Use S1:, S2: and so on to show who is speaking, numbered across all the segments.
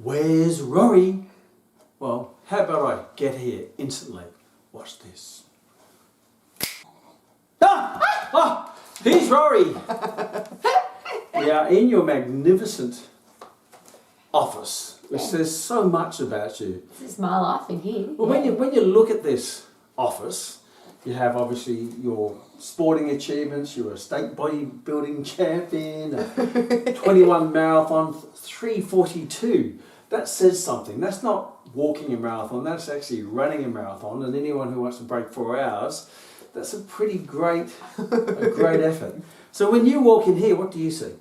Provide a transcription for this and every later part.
S1: Where's Rowie? Well, how about I get here instantly? Watch this. Here's Rowie. We are in your magnificent office, which says so much about you.
S2: This is my life in here.
S1: Well, when you look at this office, you have obviously your sporting achievements. You're a state bodybuilding champion, a 21 marathon, 3:42. That says something. That's not walking a marathon. That's actually running a marathon. And anyone who wants to break 4 hours, that's a pretty great effort. So when you walk in here, what do you see?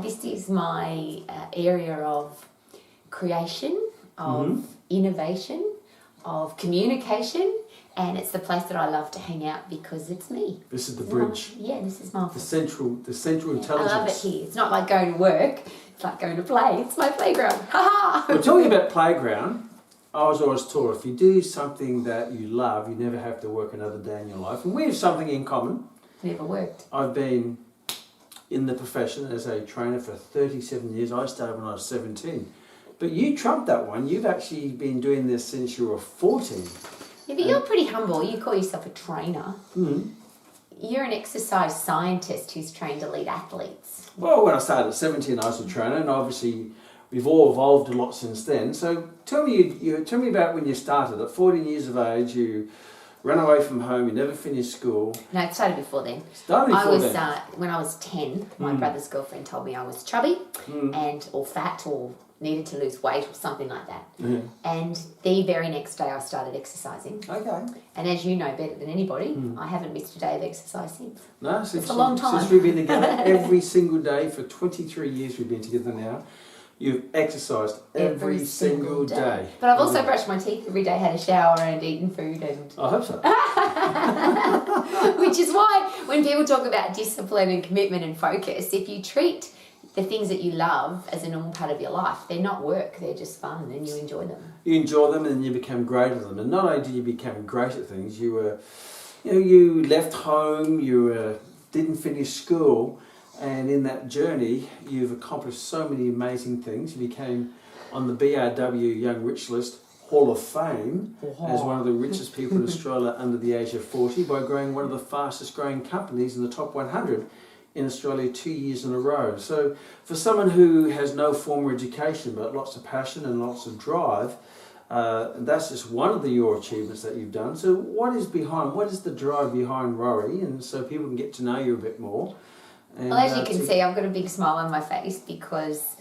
S2: This is my area of creation, of innovation, of communication, and it's the place that I love to hang out because it's me.
S1: This is the bridge.
S2: This is my office.
S1: The central intelligence.
S2: I love it here. It's not like going to work. It's like going to play. It's my playground. Ha ha!
S1: Well, talking about playground, I was always taught if you do something that you love, you never have to work another day in your life. And we have something in common.
S2: Never worked.
S1: I've been in the profession as a trainer for 37 years. I started when I was 17. But you trumped that one. You've actually been doing this since you were 14.
S2: Yeah, but you're pretty humble. You call yourself a trainer.
S1: Mm-hmm.
S2: You're an exercise scientist who's trained elite athletes.
S1: Well, when I started at 17, I was a trainer, and obviously we've all evolved a lot since then. So tell me about when you started. At 14 years of age, you ran away from home, you never finished school.
S2: No, it started before then. When I was 10, my brother's girlfriend told me I was chubby or fat or needed to lose weight or something like that.
S1: Mm.
S2: And the very next day I started exercising.
S1: Okay.
S2: And as you know better than anybody, I haven't missed a day of exercise since.
S1: No,
S2: it's a long time.
S1: Since we've been together every single day for 23 years we've been together now. You've exercised every single day.
S2: But I've also brushed my teeth every day, had a shower and eaten food. And
S1: I hope so.
S2: Which is why when people talk about discipline and commitment and focus, if you treat the things that you love as a normal part of your life, they're not work, they're just fun and you enjoy them.
S1: You enjoy them and you become great at them. And not only did you become great at things, you left home, didn't finish school, and in that journey you've accomplished so many amazing things. You became on the BRW Young Rich List Hall of Fame as one of the richest people in Australia under the age of 40 by growing one of the fastest growing companies in the top 100 in Australia 2 years in a row. So for someone who has no formal education but lots of passion and lots of drive, that's just one of your achievements that you've done. So what is the drive behind Rowie, and so people can get to know you a bit more? And,
S2: well, as you can see, I've got a big smile on my face because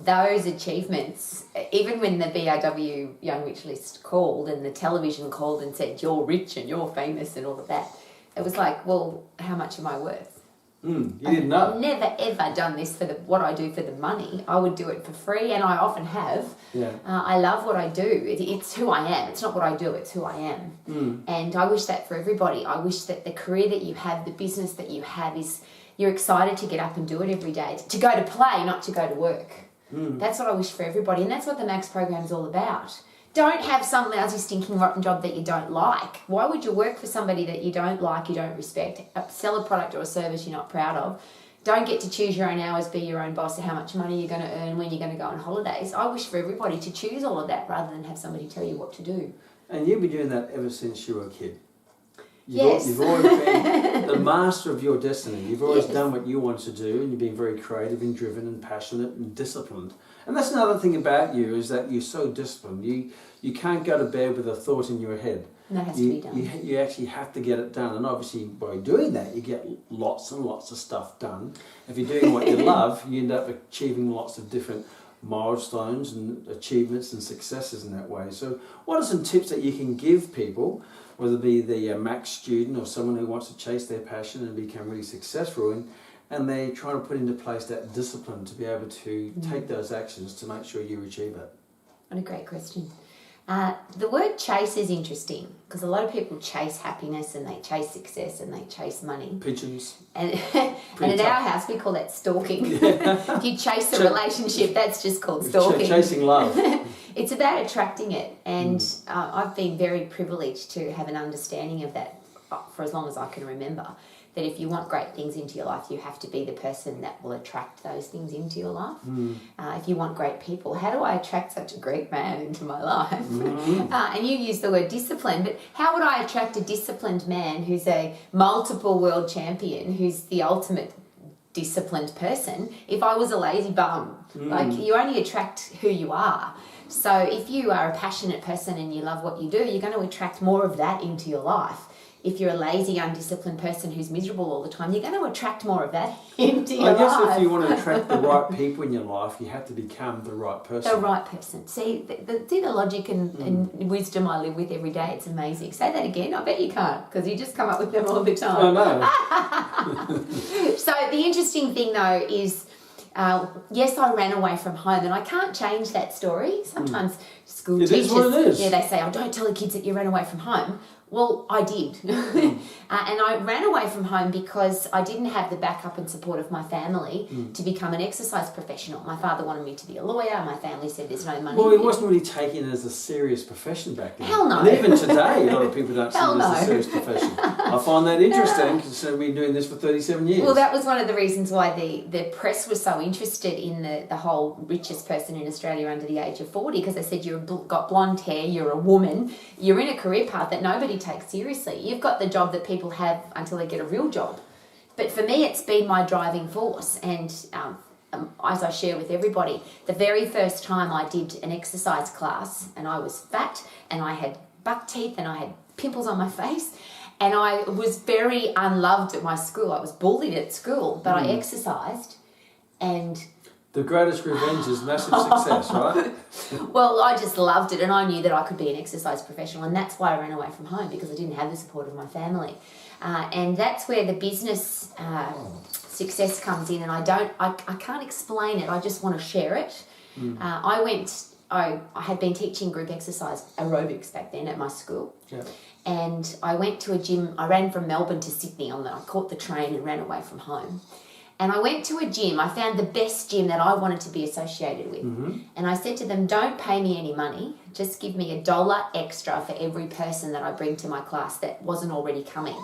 S2: those achievements, even when the BRW Young Rich List called and the television called and said, you're rich and you're famous and all of that, it was like, well, how much am I worth?
S1: You didn't know.
S2: I've never ever done this for what I do for the money. I would do it for free, and I often have.
S1: Yeah.
S2: I love what I do. It's who I am. It's not what I do, it's who I am. And I wish that for everybody. I wish that the career that you have, the business that you have you're excited to get up and do it every day. To go to play, not to go to work. That's what I wish for everybody, and that's what the Max program is all about. Don't have some lousy, stinking, rotten job that you don't like. Why would you work for somebody that you don't like, you don't respect? Sell a product or a service you're not proud of. Don't get to choose your own hours, be your own boss, of how much money you're going to earn, when you're going to go on holidays. I wish for everybody to choose all of that rather than have somebody tell you what to do.
S1: And you've been doing that ever since you were a kid.
S2: Yes.
S1: You've always been the master of your destiny. You've always done what you want to do, and you've been very creative and driven and passionate and disciplined. And that's another thing about you, is that you're so disciplined. You can't go to bed with a thought in your head.
S2: And that has to be done.
S1: You actually have to get it done. And obviously by doing that, you get lots and lots of stuff done. If you're doing what you love, you end up achieving lots of different milestones and achievements and successes in that way. So what are some tips that you can give people, whether it be the Max student or someone who wants to chase their passion and become really successful, and they're trying to put into place that discipline to be able to take those actions to make sure you achieve it?
S2: What a great question. The word chase is interesting because a lot of people chase happiness and they chase success and they chase money.
S1: Pigeons.
S2: And in our house, we call that stalking. If you chase a relationship, that's just called stalking.
S1: Chasing love.
S2: It's about attracting it. And I've been very privileged to have an understanding of that for as long as I can remember. that if you want great things into your life, you have to be the person that will attract those things into your life. If you want great people, how do I attract such a great man into my life? And you use the word discipline, but how would I attract a disciplined man who's a multiple world champion, who's the ultimate disciplined person, if I was a lazy bum? Like, you only attract who you are. So if you are a passionate person and you love what you do, you're going to attract more of that into your life. If you're a lazy, undisciplined person who's miserable all the time, you're going to attract more of that into your life.
S1: I guess if you want to attract the right people in your life, you have to become the right person.
S2: The right person. See the logic and wisdom I live with every day. It's amazing. Say that again. I bet you can't, because you just come up with them all the time.
S1: I know.
S2: So the interesting thing, though, is... yes, I ran away from home, and I can't change that story. Sometimes school teachers,
S1: is what it is.
S2: Yeah, they say, "Oh, don't tell the kids that you ran away from home." Well, I did. And I ran away from home because I didn't have the backup and support of my family to become an exercise professional. My father wanted me to be a lawyer. My family said there's no money.
S1: Well, it wasn't really taken as a serious profession back then.
S2: Hell no.
S1: And even today, a lot of people don't see
S2: Hell
S1: it as
S2: no.
S1: a serious profession. I find that interesting, because we've been doing this for 37 years.
S2: Well, that was one of the reasons why the press was so interested in the whole richest person in Australia under the age of 40, because they said you've got blonde hair, you're a woman, you're in a career path that nobody takes seriously. You've got the job that people have until they get a real job. But for me, it's been my driving force. And as I share with everybody, the very first time I did an exercise class, and I was fat and I had buck teeth and I had pimples on my face, and I was very unloved at my school. I was bullied at school, but I exercised, and...
S1: The greatest revenge is massive success, right?
S2: Well, I just loved it, and I knew that I could be an exercise professional, and that's why I ran away from home, because I didn't have the support of my family. And that's where the business success comes in, and I can't explain it. I just want to share it. I had been teaching group exercise aerobics back then at my school.
S1: Yeah.
S2: And I went to a gym. I ran from Melbourne to Sydney. I caught the train and ran away from home. And I went to a gym. I found the best gym that I wanted to be associated with. And I said to them, don't pay me any money. Just give me $1 extra for every person that I bring to my class that wasn't already coming.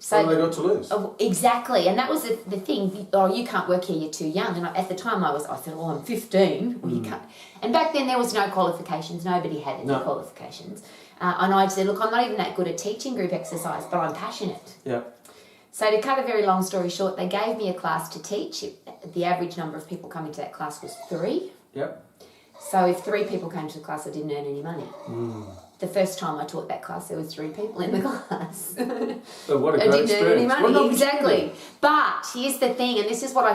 S1: So they got to lose.
S2: Exactly. And that was the thing. Oh, you can't work here, you're too young. And at the time I thought, well, I'm 15. Well, you can't. And back then there was no qualifications. Nobody had any qualifications. And I said, look, I'm not even that good at teaching group exercise, but I'm passionate.
S1: Yeah.
S2: So to cut a very long story short, they gave me a class to teach. The average number of people coming to that class was 3.
S1: Yep.
S2: So if 3 people came to the class, I didn't earn any money. The first time I taught that class, there was 3 people in the class.
S1: But what a great
S2: I didn't
S1: experience.
S2: earn any money.
S1: Well,
S2: Exactly. But here's the thing, and this is what I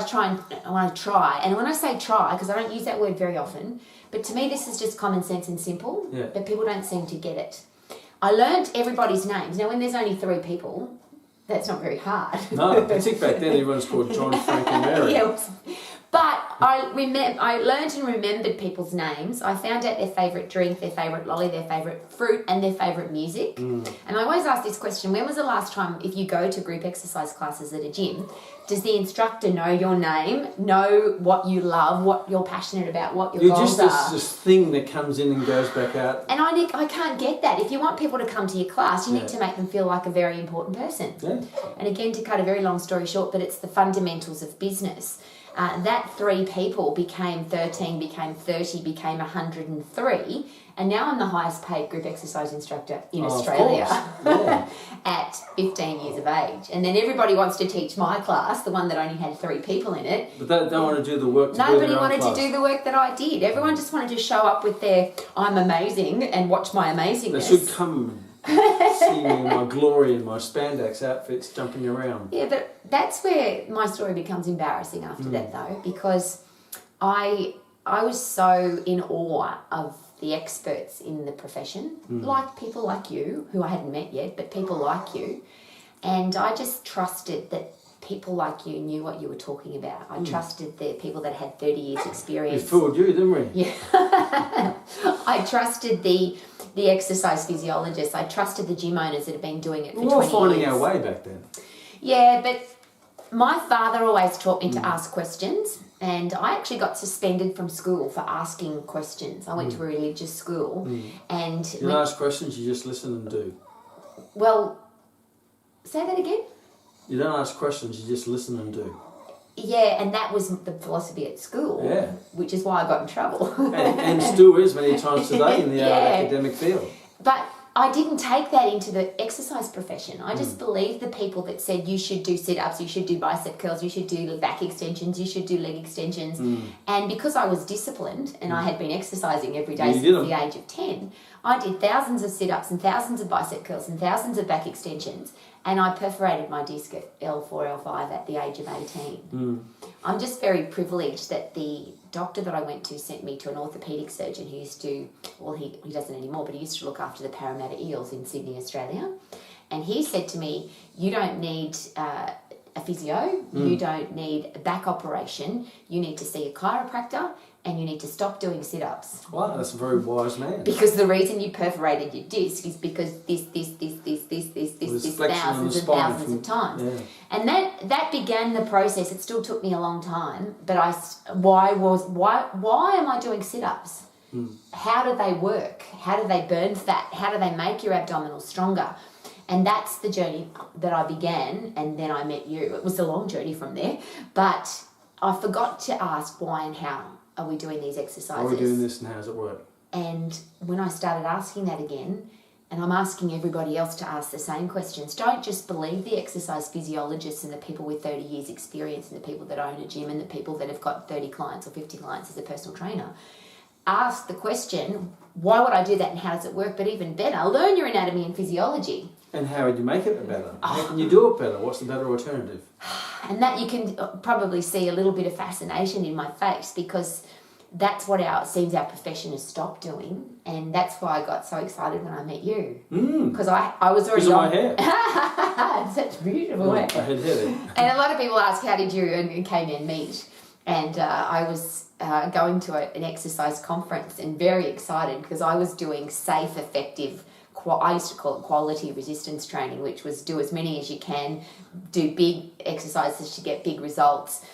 S2: want to try. And when I say try, because I don't use that word very often, but to me this is just common sense and simple, but people don't seem to get it. I learned everybody's names. Now, when there's only 3 people, that's not very hard.
S1: No, I think back then everyone's called John, Frank and Mary.
S2: Yeah, but I learned and remembered people's names. I found out their favourite drink, their favourite lolly, their favourite fruit, and their favourite music. And I always ask this question, when was the last time, if you go to group exercise classes at a gym, does the instructor know your name, know what you love, what you're passionate about, what your goals
S1: You're
S2: are?
S1: just this thing that comes in and goes back out.
S2: And I can't get that. If you want people to come to your class, you need to make them feel like a very important person.
S1: Yeah.
S2: And again, to cut a very long story short, but it's the fundamentals of business. That 3 people became 13, became 30, became 103, and now I'm the highest paid group exercise instructor in Australia at 15 years of age. And then everybody wants to teach my class, the one that only had 3 people in it.
S1: But they don't want to do the work to
S2: Nobody
S1: do their own
S2: wanted
S1: class.
S2: to do the work that I did. Everyone just wanted to show up with their I'm amazing and watch my amazingness.
S1: They should come see me in my glory and my spandex outfits jumping around.
S2: Yeah, but that's where my story becomes embarrassing after that, though, because I was so in awe of the experts in the profession, like people like you, who I hadn't met yet, but people like you. And I just trusted that people like you knew what you were talking about. I trusted the people that had 30 years experience.
S1: We fooled you, didn't we?
S2: Yeah. I trusted the exercise physiologists. I trusted the gym owners that had been doing it for 20 years.
S1: We were finding our way back then.
S2: Yeah, but my father always taught me to ask questions, and I actually got suspended from school for asking questions. I went to a religious school, and...
S1: You don't ask questions, you just listen and do.
S2: Well, say that again?
S1: You don't ask questions, you just listen and do.
S2: Yeah, and that was the philosophy at school,
S1: Yeah.
S2: which is why I got in trouble.
S1: And still is many times today in the academic field.
S2: But I didn't take that into the exercise profession. I just believed the people that said you should do sit-ups, you should do bicep curls, you should do back extensions, you should do leg extensions. And because I was disciplined and I had been exercising every day since the age of 10, I did thousands of sit-ups and thousands of bicep curls and thousands of back extensions. And I perforated my disc at L4, L5 at the age of 18. I'm just very privileged that the doctor that I went to sent me to an orthopaedic surgeon who used to, well, he doesn't anymore, but he used to look after the Parramatta Eels in Sydney, Australia. And he said to me, you don't need a physio, you don't need a back operation, you need to see a chiropractor, and you need to stop doing sit-ups.
S1: Wow, that's a very wise man.
S2: Because the reason you perforated your disc is because this thousands and thousands of times. Yeah. And that began the process. It still took me a long time, but why am I doing sit-ups? How do they work? How do they burn fat? How do they make your abdominals stronger? And that's the journey that I began, and then I met you. It was a long journey from there, but I forgot to ask why and how are we doing these exercises?
S1: How are we doing this and how does it work?
S2: And when I started asking that again, and I'm asking everybody else to ask the same questions, don't just believe the exercise physiologists and the people with 30 years experience and the people that own a gym and the people that have got 30 clients or 50 clients as a personal trainer. Ask the question, why would I do that and how does it work? But even better, learn your anatomy and physiology.
S1: And how would you make it better? How can you do it better? What's the better alternative?
S2: And that you can probably see a little bit of fascination in my face, because that's what seems our profession has stopped doing, and that's why I got so excited when I met you. Because I was already
S1: on. My hair.
S2: It's such beautiful hair.
S1: I had hair then.
S2: And a lot of people ask, how did you and K-Man meet? And I was going to an exercise conference and very excited because I was doing safe, effective, I used to call it quality resistance training, which was do as many as you can, do big exercises to get big results,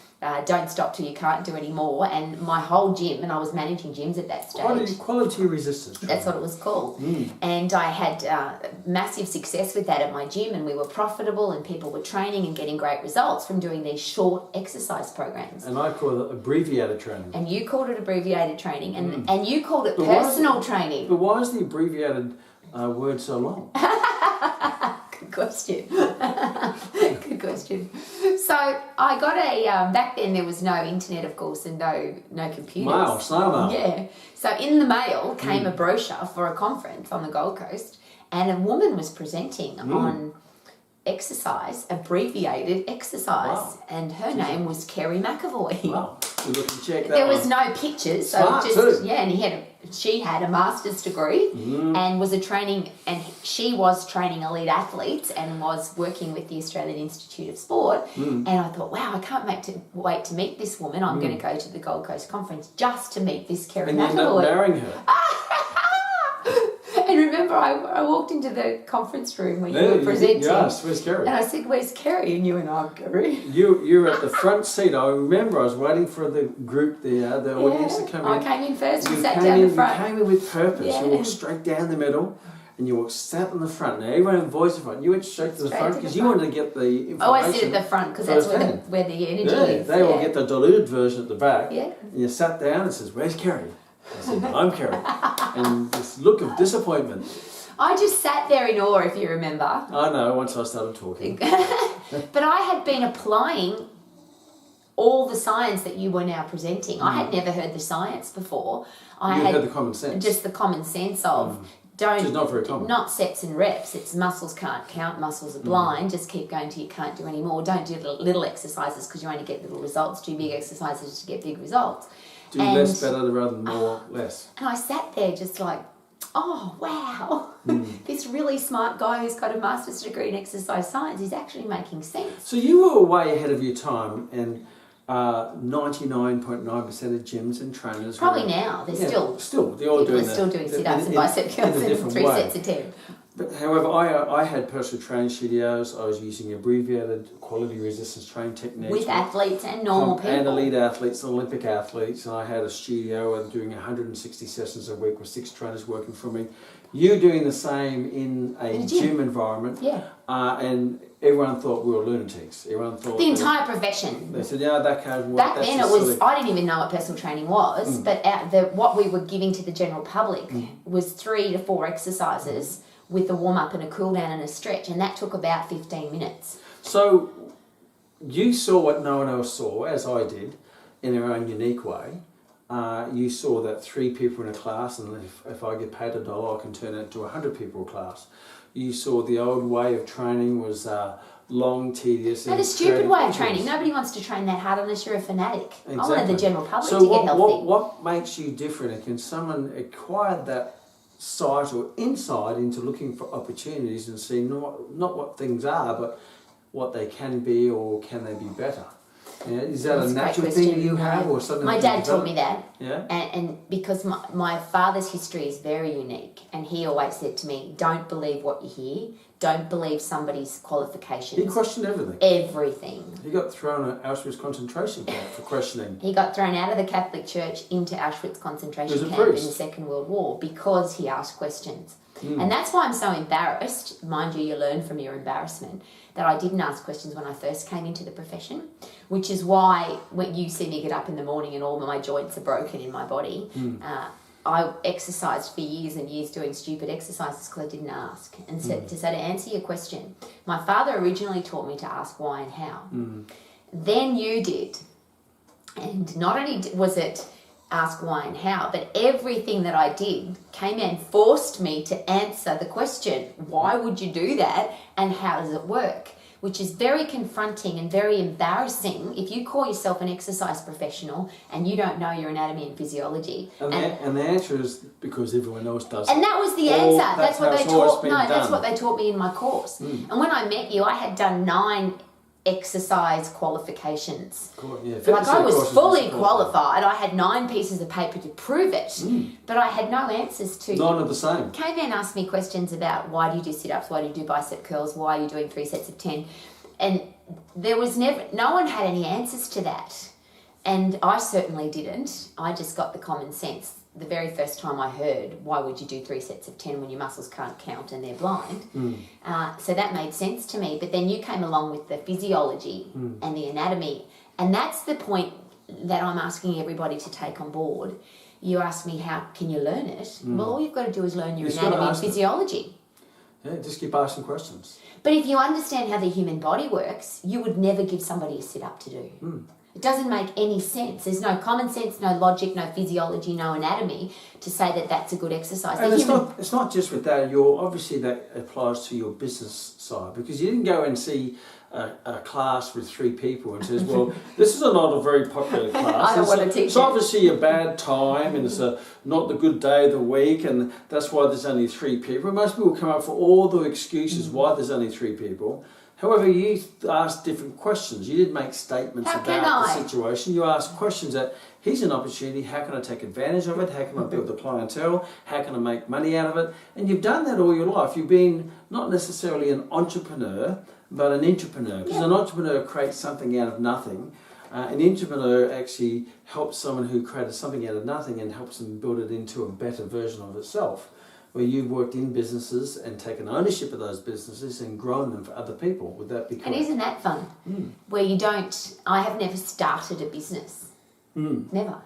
S2: don't stop till you can't do any more. And my whole gym, and I was managing gyms at that stage.
S1: Quality resistance training.
S2: That's what it was called. And I had massive success with that at my gym, and we were profitable and people were training and getting great results from doing these short exercise programs.
S1: And I call it abbreviated training.
S2: And you called it abbreviated training, and you called it personal training.
S1: But why is the abbreviated word so long?
S2: Good question. Good question. So I got back then there was no internet, of course, and no computers.
S1: Snail mail.
S2: Yeah. So in the mail came a brochure for a conference on the Gold Coast, and a woman was presenting on exercise, abbreviated exercise, and her name was Kerry McAvoy.
S1: Wow. We'll look and check that
S2: there was no pictures, so
S1: Smart too.
S2: Yeah, and she had a master's degree and was she was training elite athletes and was working with the Australian Institute of Sport. And I thought, wow, I can't wait to meet this woman. I'm going to go to the Gold Coast conference just to meet this Kerry McAvoy.
S1: And you ended up marrying her.
S2: And remember, I walked into the conference room where you were presenting.
S1: Yes, where's Kerry?
S2: And I said, where's Kerry? And you went, I'm Kerry.
S1: You were at the front seat. I remember I was waiting for the group, the audience to come in.
S2: I came in first and sat down the front.
S1: You came in with purpose.
S2: Yeah.
S1: You walked straight down the middle and you sat in the front. Now everyone had voice in front. You went straight to the front because you wanted to get the information.
S2: Oh, I sit at the front because that's where the energy is.
S1: They all get the diluted version at the back.
S2: Yeah.
S1: And you sat down and says, where's Kerry? I said, I'm Kerry. And this look of disappointment.
S2: I just sat there in awe, if you remember.
S1: I know, once I started talking.
S2: But I had been applying all the science that you were now presenting. I had never heard the science before. I had
S1: heard the common sense.
S2: Just the common sense of
S1: which is not very common.
S2: Not sets and reps. It's muscles can't count, muscles are blind. Just keep going till you can't do any more. Don't do little exercises because you only get little results. Do big exercises to get big results.
S1: Do less better rather than more less.
S2: And I sat there just like, oh, wow, this really smart guy who's got a master's degree in exercise science is actually making sense.
S1: So you were way ahead of your time, and 99.9% of gyms and trainers...
S2: Probably now, they're still
S1: they're all doing
S2: still doing sit-ups and bicep curls and 3 sets of 10.
S1: But however, I had personal training studios. I was using abbreviated quality resistance training techniques
S2: with athletes and normal people.
S1: And elite athletes, Olympic athletes. And I had a studio and doing 160 sessions a week with 6 trainers working for me. You doing the same in a gym environment.
S2: Yeah.
S1: And everyone thought we were lunatics. Everyone thought
S2: the entire profession.
S1: They said, "Yeah, that can't work."
S2: Back then, it was. I didn't even know what personal training was, but what we were giving to the general public was 3 to 4 exercises with a warm up and a cool down and a stretch, and that took about 15 minutes.
S1: So, you saw what no one else saw, as I did, in their own unique way. You saw that 3 people in a class, and if I get paid $1, I can turn it into 100 people class. You saw the old way of training was long, tedious.
S2: And a stupid way of training. Nobody wants to train that hard unless you're a fanatic.
S1: Exactly.
S2: I wanted the general public to get healthy.
S1: What makes you different? And can someone acquire that sight or insight into looking for opportunities and see not what things are, but what they can be, or can they be better? Yeah, is that a natural thing that you have, or something?
S2: My dad taught me that.
S1: Yeah.
S2: And because my father's history is very unique, and he always said to me, "Don't believe what you hear. Don't believe somebody's qualifications."
S1: He questioned everything.
S2: Everything.
S1: He got thrown at Auschwitz concentration camp for questioning.
S2: He got thrown out of the Catholic Church into Auschwitz concentration camp in the Second World War because he asked questions. And that's why I'm so embarrassed, mind you learn from your embarrassment, that I didn't ask questions when I first came into the profession, which is why when you see me get up in the morning and all of my joints are broken in my body, I exercised for years and years doing stupid exercises because I didn't ask. And so to answer your question, my father originally taught me to ask why and how. Then you did. And not only was it ask why and how, but everything that I did came and forced me to answer the question, why would you do that and how does it work? Which is very confronting and very embarrassing if you call yourself an exercise professional and you don't know your anatomy and physiology.
S1: And the answer is because everyone else does.
S2: And that was the answer. That's what they taught. No, that's what they taught me in my course. And when I met you, I had done 9 exercise qualifications.
S1: Cool, yeah.
S2: Like I was fully qualified. I had 9 pieces of paper to prove it, but I had no answers to.
S1: None of the same.
S2: Came in and asked me questions about why do you do sit-ups, why do you do bicep curls, why are you doing 3 sets of 10, and there was no one had any answers to that, and I certainly didn't. I just got the common sense. The very first time I heard, why would you do 3 sets of 10 when your muscles can't count and they're blind? So that made sense to me. But then you came along with the physiology and the anatomy. And that's the point that I'm asking everybody to take on board. You asked me, how can you learn it? Well, all you've got to do is learn your anatomy and physiology.
S1: Yeah, just keep asking questions.
S2: But if you understand how the human body works, you would never give somebody a sit-up to do. It doesn't make any sense. There's no common sense, no logic, no physiology, no anatomy to say that that's a good exercise.
S1: And it's not just with that. Obviously that applies to your business side, because you didn't go and see a class with 3 people and says, well, this is not a very popular class.
S2: I don't want to teach
S1: It's obviously a bad time and it's not the good day of the week, and that's why there's only 3 people. Most people come up for all the excuses why there's only 3 people. However, you asked different questions. You didn't make statements about the situation. You asked questions that, here's an opportunity, how can I take advantage of it? How can I build the clientele? How can I make money out of it? And you've done that all your life. You've been not necessarily an entrepreneur, but an intrapreneur. Because an entrepreneur creates something out of nothing. An entrepreneur actually helps someone who created something out of nothing and helps them build it into a better version of itself, where you've worked in businesses and taken ownership of those businesses and grown them for other people. Would that be correct?
S2: And isn't that fun? Where I have never started a business. Never.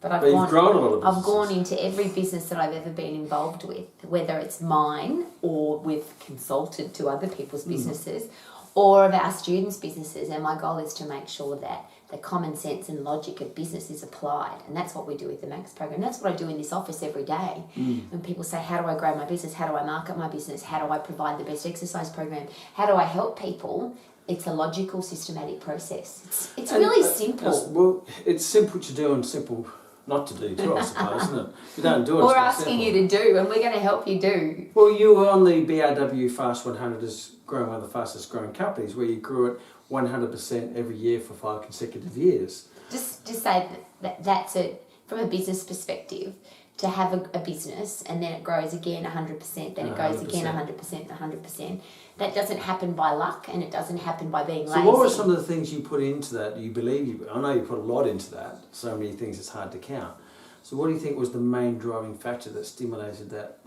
S2: But
S1: you've grown a lot of businesses.
S2: I've gone into every business that I've ever been involved with, whether it's mine or we've consulted to other people's businesses or of our students' businesses. And my goal is to make sure that the common sense and logic of business is applied. And that's what we do with the Max program. That's what I do in this office every day. When people say, how do I grow my business? How do I market my business? How do I provide the best exercise program? How do I help people? It's a logical, systematic process. It's really simple.
S1: It's simple to do and simple not to do too, I suppose, isn't it? You don't do it.
S2: We're asking you to do, and we're going to help you do.
S1: Well, you were on the BRW Fast 100 as growing one of the fastest growing companies, where you grew it 100% every year for 5 consecutive years.
S2: Just say that's it. from a business perspective, to have a business and then it grows again 100%, then it goes
S1: 100%.
S2: again 100%, 100%. That doesn't happen by luck, and it doesn't happen by being lazy.
S1: So what were some of the things you put into that? I know you put a lot into that, so many things it's hard to count. So what do you think was the main driving factor that stimulated that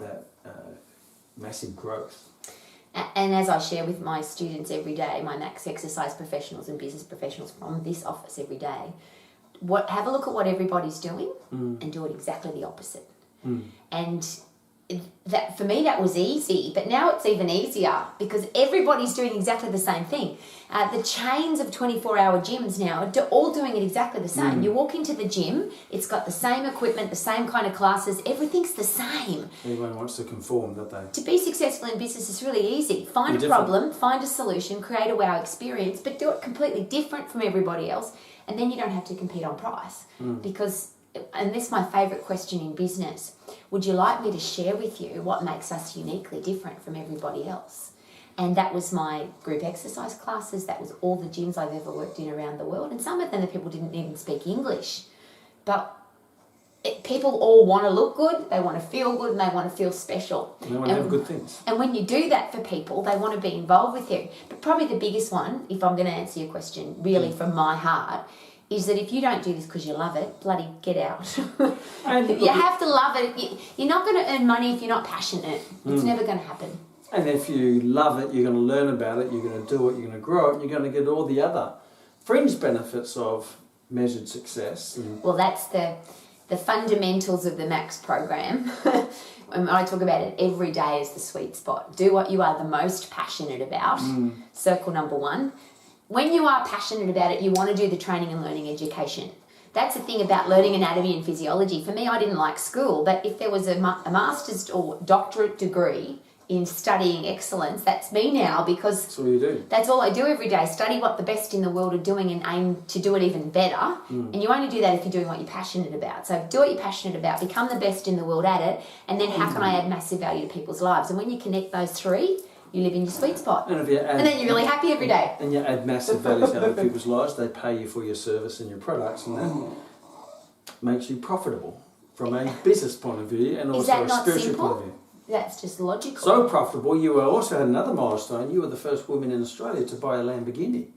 S1: massive growth?
S2: And as I share with my students every day, my max exercise professionals and business professionals from this office every day, have a look at what everybody's doing and do it exactly the opposite. And that, for me, that was easy, but now it's even easier because everybody's doing exactly the same thing. The chains of 24-hour gyms now are all doing it exactly the same. You walk into the gym, it's got the same equipment, the same kind of classes, everything's the same.
S1: Everyone wants to conform, don't they?
S2: To be successful in business is really easy. Find a problem, find a solution, create a wow experience, but do it completely different from everybody else, and then you don't have to compete on price. Because, and this is my favourite question in business, would you like me to share with you what makes us uniquely different from everybody else? And that was my group exercise classes, that was all the gyms I've ever worked in around the world, and some of them the people didn't even speak English. But people all want to look good, they want to feel good, and they want to feel special.
S1: And they want to have good things.
S2: And when you do that for people, they want to be involved with you. But probably the biggest one, if I'm going to answer your question really from my heart, is that if you don't do this because you love it, bloody get out. You have to love it. You're not going to earn money if you're not passionate. It's never going to happen.
S1: And if you love it, you're going to learn about it, you're going to do it, you're going to grow it, and you're going to get all the other fringe benefits of measured success.
S2: Well, that's the fundamentals of the Max program. And I talk about it every day as the sweet spot. Do what you are the most passionate about. Circle number 1. When you are passionate about it, you want to do the training and learning education. That's the thing about learning anatomy and physiology. For me, I didn't like school, but if there was a master's or doctorate degree in studying excellence, that's me now, because
S1: that's all you do.
S2: That's all I do every day. Study what the best in the world are doing and aim to do it even better. And you only do that if you're doing what you're passionate about. So do what you're passionate about, become the best in the world at it, and then how can I add massive value to people's lives? And when you connect those three, you live in your sweet spot. And then you're really happy every day.
S1: And you add massive value to other people's lives. They pay you for your service and your products, and that makes you profitable from a business point of view and also a spiritual point of view.
S2: That's just logical.
S1: So profitable, you also had another milestone. You were the first woman in Australia to buy a Lamborghini.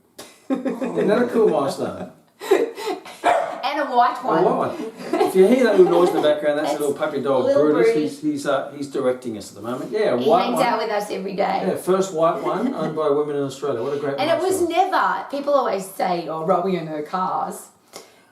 S1: Isn't that a cool milestone?
S2: And a white one.
S1: A white one. If you hear that little noise in the background, that's a little puppy dog, Brutus. He's directing us at the moment. Yeah, a white one. He
S2: hangs out with us every day.
S1: Yeah, first white one owned by women in Australia. What a great milestone.
S2: And it was never, people always say, oh, Rowie and her cars.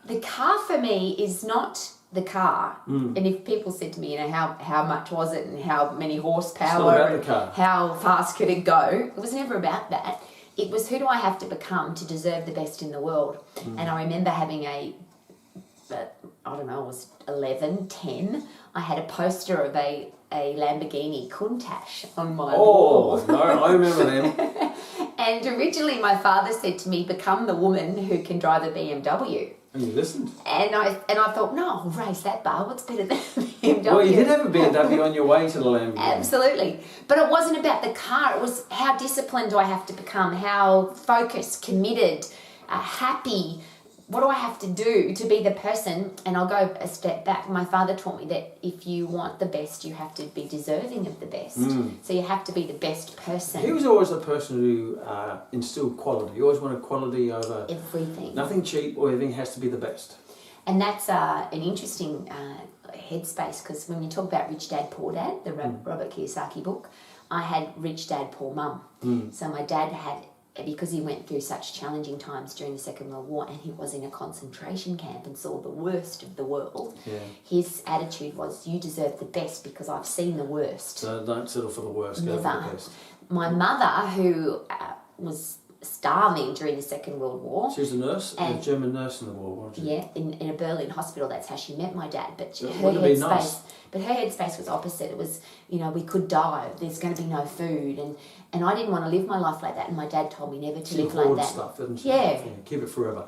S2: The car for me is not the car. And if people said to me, you know, how much was it and how many horsepower and how fast could it go, it was never about that. It was, who do I have to become to deserve the best in the world? And I remember having I don't know, it was 11, 10, I had a poster of a Lamborghini Countach on my wall.
S1: Oh, no, I remember them.
S2: And originally my father said to me, become the woman who can drive a BMW.
S1: And you listened.
S2: And I thought, no, I'll raise that bar. What's better than a BMW?
S1: Well, you did have a BMW on your way to the Lamborghini.
S2: Absolutely. But it wasn't about the car. It was how disciplined do I have to become, how focused, committed, happy. What do I have to do to be the person? And I'll go a step back. My father taught me that if you want the best, you have to be deserving of the best. So you have to be the best person.
S1: He was always a person who instilled quality. He always wanted quality over
S2: everything.
S1: Nothing cheap, or everything has to be the best.
S2: And that's an interesting headspace, because when you talk about Rich Dad, Poor Dad, the Robert Kiyosaki book, I had Rich Dad, Poor Mum. So my dad had, because he went through such challenging times during the Second World War and he was in a concentration camp and saw the worst of the world, his attitude was, you deserve the best because I've seen the worst.
S1: So don't settle for the worst, go for the best.
S2: My mother, who was starving during the Second World War.
S1: She was a nurse, a German nurse in the war, wasn't she?
S2: Yeah, in a Berlin hospital. That's how she met my dad. But her headspace was opposite. It was, you know, we could die. There's going to be no food, and I didn't want to live my life like that. And my dad told me never to live like that.
S1: Stuff, didn't she?
S2: Yeah,
S1: keep it forever.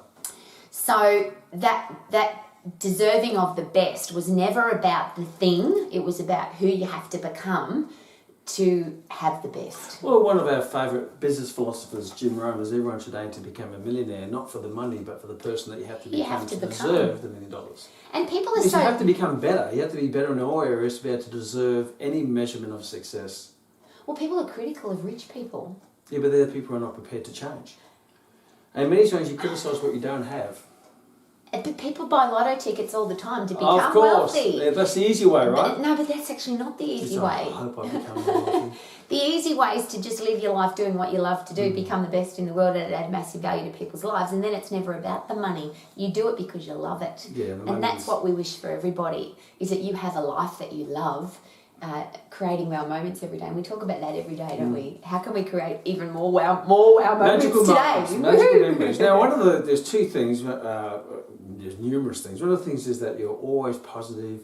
S2: So that deserving of the best was never about the thing. It was about who you have to become to have the best.
S1: Well, one of our favourite business philosophers, Jim Rohn, is everyone should aim to become a millionaire, not for the money, but for the person that you have to become to deserve the $1 million.
S2: And people are
S1: because you have to become better. You have to be better in all areas to be able to deserve any measurement of success.
S2: Well, people are critical of rich people.
S1: Yeah, but they're the people who are not prepared to change. And many times you criticise what you don't have.
S2: But people buy lotto tickets all the time to become
S1: of course.
S2: wealthy.
S1: Yeah, that's the easy way, right?
S2: But that's actually not the easy way.
S1: I hope I become wealthy.
S2: The easy way is to just live your life doing what you love to do, become the best in the world, and add massive value to people's lives. And then it's never about the money. You do it because you love it.
S1: Yeah,
S2: and that's what we wish for everybody, is that you have a life that you love, creating wow moments every day. And we talk about that every day, don't we? How can we create even more wow moments
S1: magical
S2: today?
S1: Moments, magical memories. Now, there's two things, there's numerous things. One of the things is that you're always positive,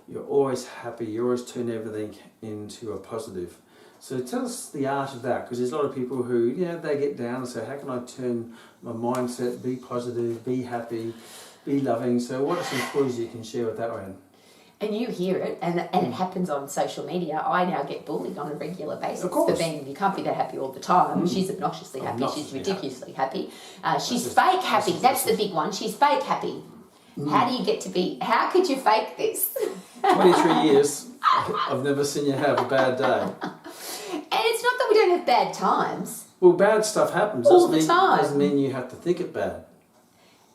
S1: you're always happy, you always turn everything into a positive. So tell us the art of that, because there's a lot of people who, they get down and say, how can I turn my mindset, be positive, be happy, be loving? So what are some clues you can share with that one?
S2: And you hear it, and it happens on social media. I now get bullied on a regular basis for being, you can't be that happy all the time. She's obnoxiously happy, she's ridiculously happy. She's fake happy, that's the big one, she's fake happy. How do you get to be, how could you fake this?
S1: 23 years, I've never seen you have a bad day.
S2: And it's not that we don't have bad times.
S1: Well, bad stuff happens.
S2: All the time.
S1: Doesn't mean you have to think it bad.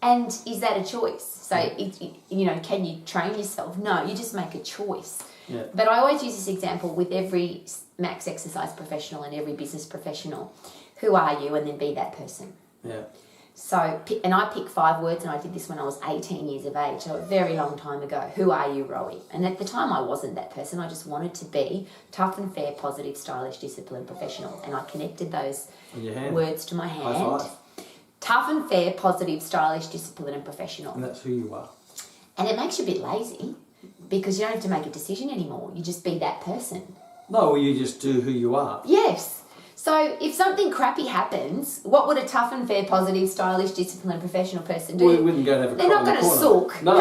S2: And is that a choice? So, can you train yourself? No, you just make a choice.
S1: Yeah.
S2: But I always use this example with every max exercise professional and every business professional. Who are you? And then be that person.
S1: Yeah.
S2: So, and I pick 5 words, and I did this when I was 18 years of age, so a very long time ago. Who are you, Rowie? And at the time I wasn't that person. I just wanted to be tough and fair, positive, stylish, disciplined, professional. And I connected those words to my hand.
S1: High five.
S2: Tough and fair, positive, stylish, disciplined and professional.
S1: And that's who you are.
S2: And it makes you a bit lazy because you don't have to make a decision anymore. You just be that person.
S1: No, you just do who you are.
S2: Yes. So if something crappy happens, what would a tough and fair, positive, stylish, disciplined, professional person do?
S1: We wouldn't go and have a
S2: They're not going to sulk. No.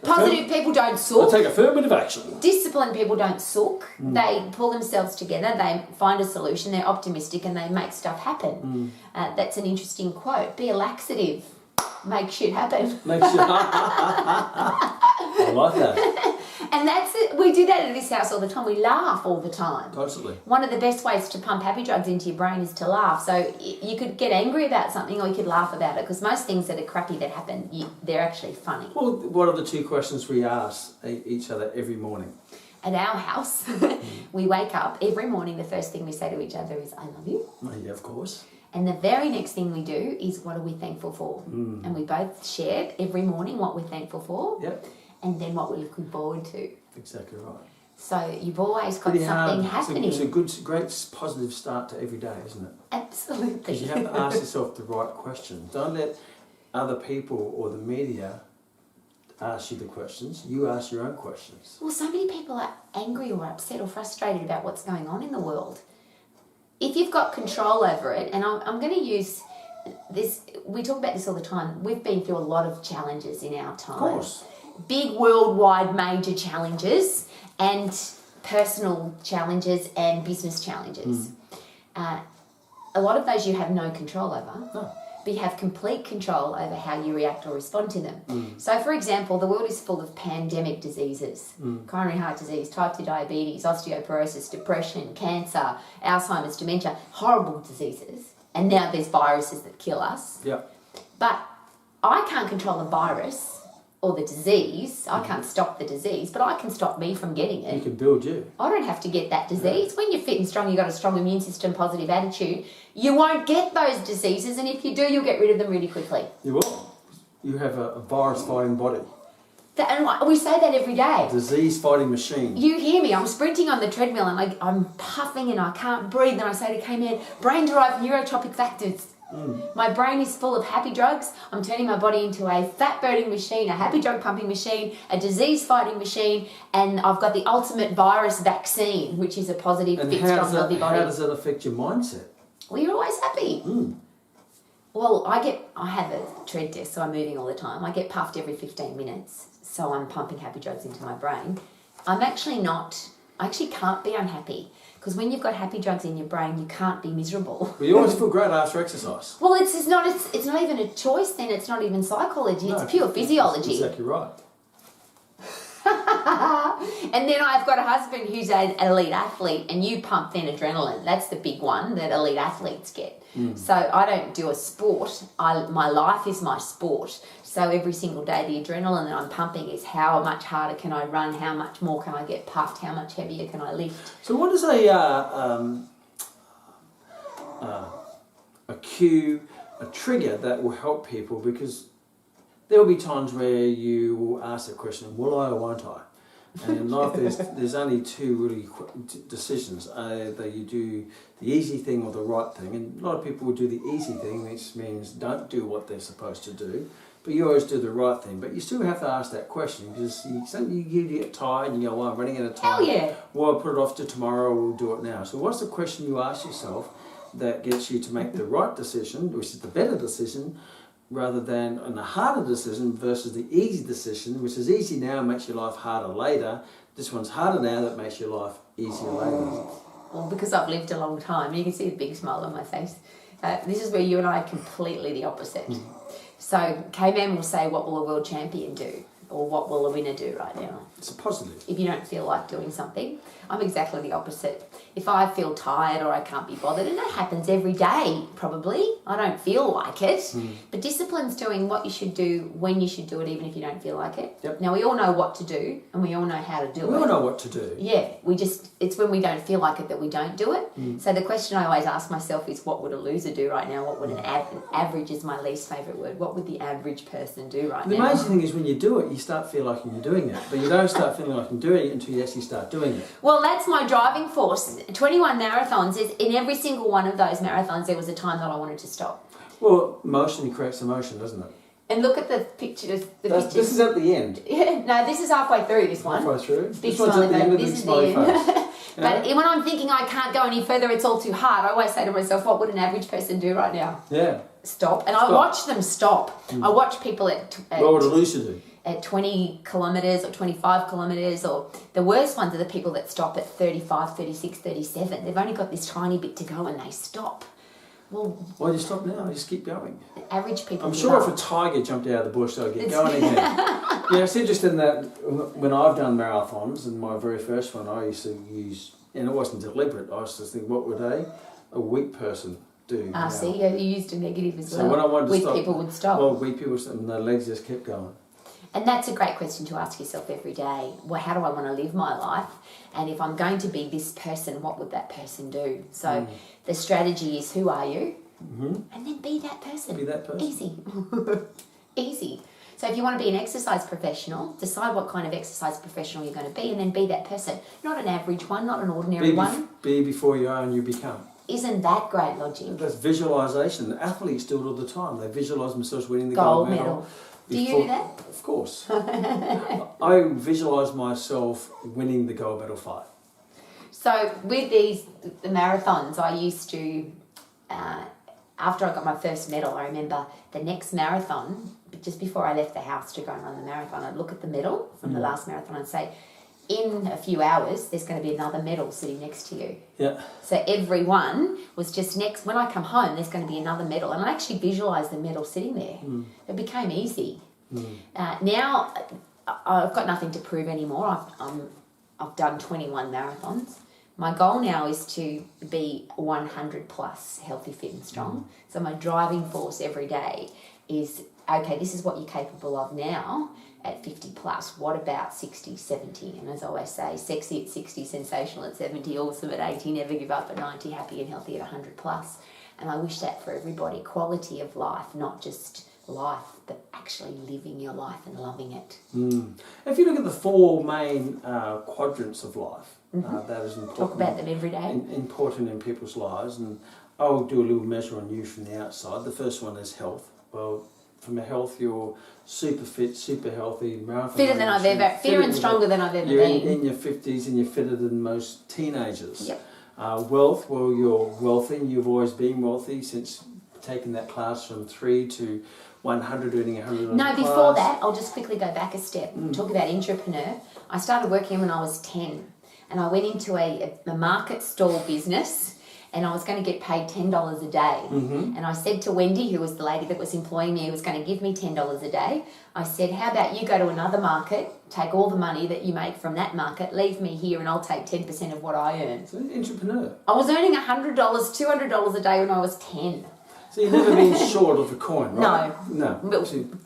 S2: Positive people don't sulk.
S1: They'll take affirmative action.
S2: Disciplined people don't sulk. They pull themselves together. They find a solution. They're optimistic and they make stuff happen. That's an interesting quote. Be a laxative. Make shit happen.
S1: I like that.
S2: And that's it. We do that at this house all the time. We laugh all the time.
S1: Constantly.
S2: One of the best ways to pump happy drugs into your brain is to laugh. So you could get angry about something or you could laugh about it, because most things that are crappy that happen, they're actually funny.
S1: Well, what are the 2 questions we ask each other every morning?
S2: At our house, we wake up every morning. The first thing we say to each other is, I love you.
S1: Yeah, of course.
S2: And the very next thing we do is, what are we thankful for? And we both share every morning what we're thankful for.
S1: Yep.
S2: And then what we're looking forward to.
S1: Exactly right.
S2: So you've always got something happening.
S1: It's a great positive start to every day, isn't it?
S2: Absolutely.
S1: Because you have to ask yourself the right question. Don't let other people or the media ask you the questions. You ask your own questions.
S2: Well, so many people are angry or upset or frustrated about what's going on in the world. If you've got control over it, and I'm going to use this, we talk about this all the time. We've been through a lot of challenges in our time.
S1: Of course.
S2: Big worldwide major challenges and personal challenges and business challenges. A lot of those you have no control over.
S1: No.
S2: But you have complete control over how you react or respond to them. So, for example, the world is full of pandemic diseases. Coronary heart disease, type 2 diabetes, osteoporosis, depression, cancer, Alzheimer's, dementia, horrible diseases. And now there's viruses that kill us.
S1: Yep.
S2: But I can't control the virus or the disease. I can't stop the disease, but I can stop me from getting it.
S1: You can build you.
S2: I don't have to get that disease. When you're fit and strong, you've got a strong immune system, positive attitude, you won't get those diseases, and if you do, you'll get rid of them really quickly.
S1: You will. You have a virus-fighting body.
S2: And we say that every day.
S1: Disease-fighting machine.
S2: You hear me, I'm sprinting on the treadmill and I'm puffing and I can't breathe, and I say to K-Man, brain-derived neurotropic factors. My brain is full of happy drugs. I'm turning my body into a fat-burning machine, a happy drug pumping machine, a disease-fighting machine, and I've got the ultimate virus vaccine, which is a positive, fit, strong, healthy body.
S1: How does that affect your mindset?
S2: Well, you're always happy. Well, I have a tread desk, so I'm moving all the time. I get puffed every 15 minutes, so I'm pumping happy drugs into my brain. I'm actually not I actually can't be unhappy. Because when you've got happy drugs in your brain, you can't be miserable.
S1: Well, you always feel great after exercise.
S2: Well, it's not even a choice then. It's not even psychology. It's pure physiology.
S1: That's exactly right.
S2: And then I've got a husband who's an elite athlete, and you pump then adrenaline. That's the big one that elite athletes get. So I don't do a sport. My life is my sport. So every single day, the adrenaline that I'm pumping is how much harder can I run, how much more can I get puffed, how much heavier can I lift.
S1: So what is a cue, a trigger that will help people? Because there will be times where you will ask the question, will I or won't I? And in life, there's only two really decisions. That you do the easy thing or the right thing. And a lot of people will do the easy thing, which means don't do what they're supposed to do. But you always do the right thing. But you still have to ask that question, because you get tired and you go, well, I'm running out of time.
S2: Hell yeah.
S1: Well, I'll put it off to tomorrow, or we'll do it now. So what's the question you ask yourself that gets you to make the right decision, which is the better decision, rather than a harder decision versus the easy decision, which is easy now and makes your life harder later. This one's harder now that makes your life easier later.
S2: Well, because I've lived a long time, you can see a big smile on my face. This is where you and I are completely the opposite. So K-Man will say, what will a world champion do? Or what will a winner do right now?
S1: It's a positive.
S2: If you don't feel like doing something. I'm exactly the opposite. If I feel tired or I can't be bothered, and that happens every day probably, I don't feel like it, but discipline's doing what you should do when you should do it, even if you don't feel like it.
S1: Yep.
S2: Now, we all know what to do and we all know how to do it.
S1: We all know what to do.
S2: Yeah, it's when we don't feel like it that we don't do it. So the question I always ask myself is, what would a loser do right now? What would an average is my least favourite word. What would the average person do right now?
S1: The amazing thing is when you do it, you start feeling like you're doing it. But you don't start feeling like you're doing it until you actually start doing it.
S2: Well, that's my driving force. 21 marathons, in every single one of those marathons, there was a time that I wanted to stop.
S1: Well, motion creates emotion, doesn't it?
S2: And look at the pictures.
S1: This is at the end.
S2: No, this is halfway through, this one.
S1: Halfway through?
S2: Big
S1: This one's at the end of
S2: this
S1: the
S2: is
S1: smiley
S2: the end.
S1: face.
S2: But when I'm thinking I can't go any further, it's all too hard, I always say to myself, what would an average person do right now?
S1: Yeah.
S2: Stop. And I watch them stop. I watch people at
S1: What would a loser do?
S2: At 20 kilometres or 25 kilometres, or the worst ones are the people that stop at 35, 36, 37. They've only got this tiny bit to go and they stop. Well,
S1: why do you stop now? You just keep going.
S2: Average people.
S1: I'm sure if a tiger jumped out of the bush, they'd get going again. Yeah, it's interesting that when I've done marathons, and my very first one, I used to use, and it wasn't deliberate, I used to think, what would a weak person do?
S2: See, you used a negative as well.
S1: So when I wanted to
S2: weak
S1: stop,
S2: people would stop.
S1: Well, weak people, and their legs just kept going.
S2: And that's a great question to ask yourself every day. Well, how do I want to live my life? And if I'm going to be this person, what would that person do? So the strategy is, who are you? And then be that person.
S1: Be that person.
S2: Easy. Easy. So if you want to be an exercise professional, decide what kind of exercise professional you're going to be, and then be that person. Not an average one, not an ordinary one.
S1: Be before you are and you become.
S2: Isn't that great logic?
S1: That's visualisation. Athletes do it all the time. They visualise themselves winning the
S2: gold medal. Do you do that?
S1: Of course. I visualise myself winning the gold medal fight.
S2: So with the marathons, I used to, after I got my first medal, I remember the next marathon, just before I left the house to go and run the marathon, I'd look at the medal from the last marathon and say, in a few hours, there's going to be another medal sitting next to you.
S1: Yeah.
S2: So everyone was just next. When I come home, there's going to be another medal, and I actually visualised the medal sitting there. It became easy. Now I've got nothing to prove anymore. I've done 21 marathons. My goal now is to be 100 plus, healthy, fit, and strong. So my driving force every day is, okay, this is what you're capable of now. At 50 plus, what about 60, 70? And as I always say, sexy at 60, sensational at 70, awesome at 80, never give up at 90, happy and healthy at 100 plus. And I wish that for everybody. Quality of life, not just life, but actually living your life and loving it.
S1: If you look at the four main quadrants of life, that is important.
S2: Talk about them every day.
S1: Important in people's lives, and I'll do a little measure on you from the outside. The first one is health. Well, from a health, you're super fit, super healthy, marathon.
S2: Fitter and stronger than I've ever
S1: you're
S2: been.
S1: in your 50s and you're fitter than most teenagers.
S2: Yep.
S1: Wealth, well, you're wealthy and you've always been wealthy since taking that class from 3 to 100, earning 100 on
S2: No,
S1: the
S2: before
S1: class.
S2: that, I'll just quickly go back a step. Talk about entrepreneur. I started working when I was 10. and I went into a market stall business, and I was going to get paid $10 a day.
S1: Mm-hmm.
S2: And I said to Wendy, who was the lady that was employing me, who was going to give me $10 a day, I said, how about you go to another market, take all the money that you make from that market, leave me here, and I'll take 10% of what I earn.
S1: So an entrepreneur.
S2: I was earning $100, $200 a day when I was 10.
S1: So you've never been short of a coin, right?
S2: No.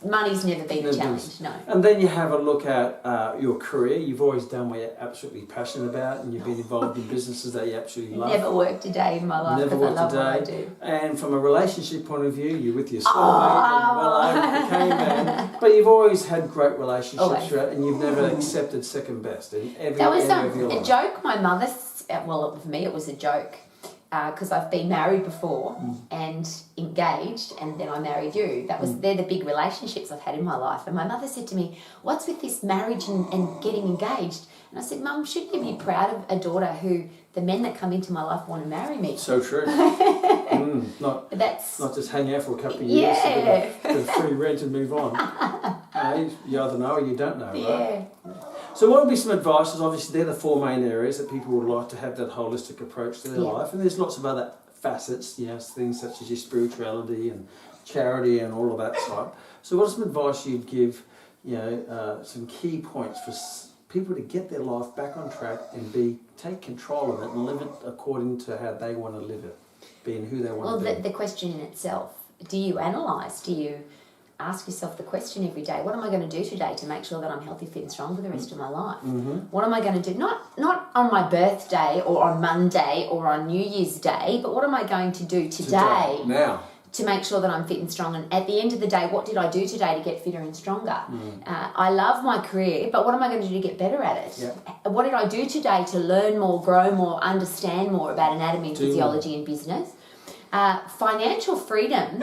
S2: Money's never been a challenge, no.
S1: And then you have a look at your career. You've always done what you're absolutely passionate about, and you've been involved in businesses that you absolutely love.
S2: Never worked a day in my life because I love what I do.
S1: And from a relationship point of view, you're with your soulmate, and well over the caveman. But you've always had great relationships, right? And you've never accepted second best in every area of your life.
S2: A joke my mother, well, for me it was a joke. Because I've been married before and engaged, and then I married you. They're the big relationships I've had in my life. And my mother said to me, what's with this marriage and getting engaged? And I said, Mum, shouldn't you be proud of a daughter who the men that come into my life want to marry me?
S1: So true. Not just hang out for a couple of years, get a free rent and move on. You either know or you don't know, right?
S2: Yeah.
S1: So what would be some advice? Obviously, they're the four main areas that people would like to have that holistic approach to their life. And there's lots of other facets, things such as your spirituality and charity and all of that type. So what are some advice you'd give, some key points for people to get their life back on track and take control of it and live it according to how they want to live it, being who they want to be?
S2: Well, the question in itself, do you analyse? Do you ask yourself the question every day, what am I going to do today to make sure that I'm healthy, fit and strong for the rest of my life? Mm-hmm. What am I going to do? Not on my birthday or on Monday or on New Year's Day, but what am I going to do today
S1: now
S2: to make sure that I'm fit and strong? And at the end of the day, what did I do today to get fitter and stronger? I love my career, but what am I going to do to get better at it? Yeah. What did I do today to learn more, grow more, understand more about anatomy and physiology and business? Financial freedom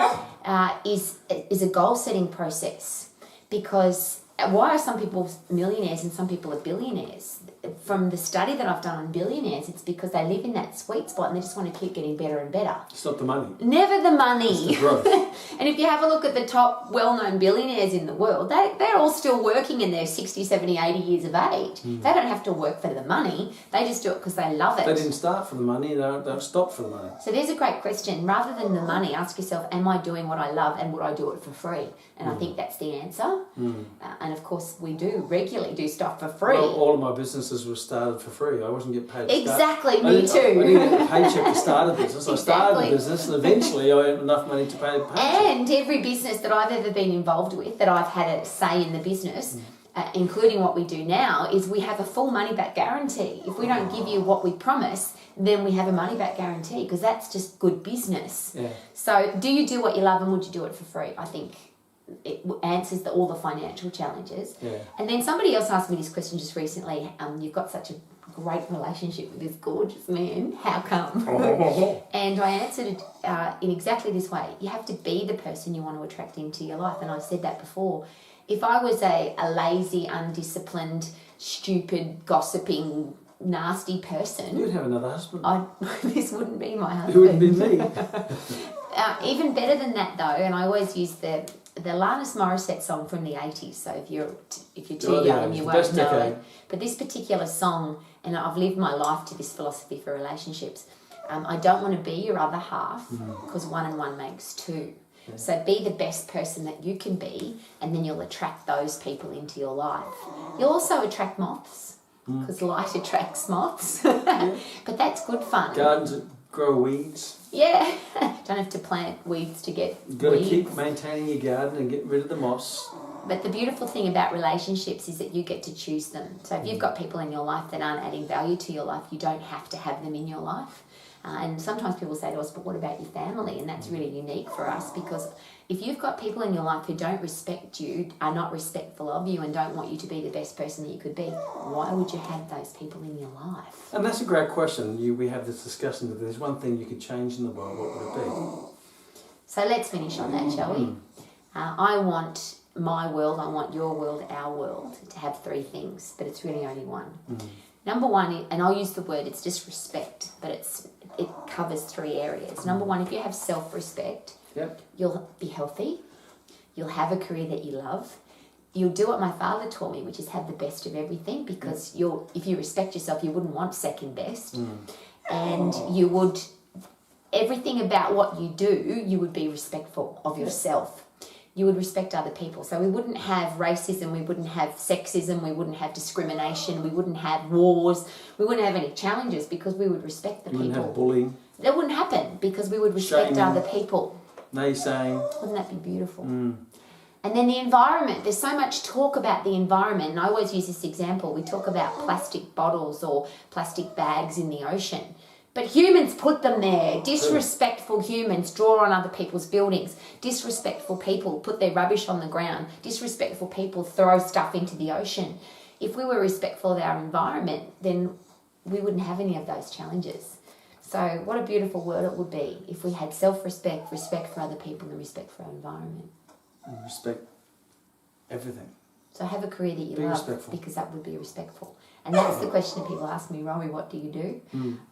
S2: is a goal-setting process, because why are some people millionaires and some people are billionaires? From the study that I've done on billionaires, it's because they live in that sweet spot and they just want to keep getting better and better.
S1: It's not the money.
S2: Never the money.
S1: It's the growth.
S2: And if you have a look at the top well-known billionaires in the world, they're all still working in their 60, 70, 80 years of age. They don't have to work for the money. They just do it because they love it.
S1: They didn't start for the money. They don't stop for the money.
S2: So there's a great question. Rather than the money, ask yourself, am I doing what I love and would I do it for free? And I think that's the answer. And of course, we do regularly do stuff for free.
S1: Well, all of my businesses were started for free. I wasn't getting paid to
S2: Exactly,
S1: start.
S2: me too.
S1: I didn't get a paycheck to start a business.
S2: Exactly.
S1: I started a business and eventually I earned enough money to pay a paycheck.
S2: And every business that I've ever been involved with, that I've had a say in the business, including what we do now, is we have a full money back guarantee. If we don't give you what we promise, then we have a money back guarantee, because that's just good business.
S1: Yeah.
S2: So do you do what you love, and would you do it for free? I think it answers all the financial challenges.
S1: Yeah.
S2: And then somebody else asked me this question just recently. You've got such a great relationship with this gorgeous man. How come? And I answered it in exactly this way. You have to be the person you want to attract into your life. And I've said that before. If I was a lazy, undisciplined, stupid, gossiping, nasty person...
S1: You'd have another husband.
S2: This wouldn't be my husband.
S1: It wouldn't be me.
S2: Even better than that, though, and I always use the Alanis Morissette song from the 80s. So if you're too young, you won't know it. But this particular song, and I've lived my life to this philosophy for relationships, I don't want to be your other half, because 1 and 1 makes 2. Yeah. So be the best person that you can be, and then you'll attract those people into your life. You'll also attract moths, because light attracts moths. But that's good fun.
S1: Gardens that grow weeds.
S2: Yeah. Don't have to plant weeds to get
S1: You've got to
S2: weeds.
S1: keep maintaining your garden and get rid of the moss.
S2: But the beautiful thing about relationships is that you get to choose them. So if you've got people in your life that aren't adding value to your life, you don't have to have them in your life. And sometimes people say to us, but what about your family? And that's really unique for us, because if you've got people in your life who don't respect you, are not respectful of you, and don't want you to be the best person that you could be, why would you have those people in your life?
S1: And that's a great question. We have this discussion that there's one thing you could change in the world. What would it be?
S2: So let's finish on that, shall we? I want my world, I want your world, our world, to have 3 things, but it's really only one. Number 1, and I'll use the word, it's just respect, but it covers 3 areas. Number 1, if you have self-respect, you'll be healthy, you'll have a career that you love, you'll do what my father taught me, which is have the best of everything, because if you respect yourself, you wouldn't want second best. And you would, everything about what you do, you would be respectful of yourself. You would respect other people. So we wouldn't have racism, we wouldn't have sexism, we wouldn't have discrimination, we wouldn't have wars, we wouldn't have any challenges, because we would respect the people.
S1: Wouldn't have bullying.
S2: That wouldn't happen, because we would respect other people.
S1: Naysaying.
S2: Wouldn't that be beautiful? And then the environment. There's so much talk about the environment, and I always use this example. We talk about plastic bottles or plastic bags in the ocean. But humans put them there. Disrespectful humans draw on other people's buildings. Disrespectful people put their rubbish on the ground. Disrespectful people throw stuff into the ocean. If we were respectful of our environment, then we wouldn't have any of those challenges. So what a beautiful world it would be if we had self-respect, respect for other people, and respect for our environment.
S1: And respect everything.
S2: So have a career that you
S1: Be
S2: love,
S1: respectful.
S2: because that would be respectful. And that's the question that people ask me, Rowie, what do you do?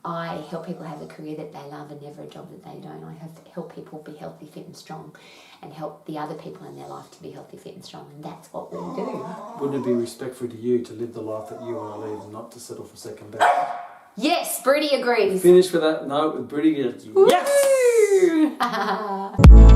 S2: I help people have a career that they love and never a job that they don't. I help people be healthy, fit and strong, and help the other people in their life to be healthy, fit and strong. And that's what we do.
S1: Wouldn't it be respectful to you to live the life that you want to live and not to settle for second best?
S2: Yes, Bridie agrees.
S1: Finish with that note with Bridie. Yes!
S2: Woo!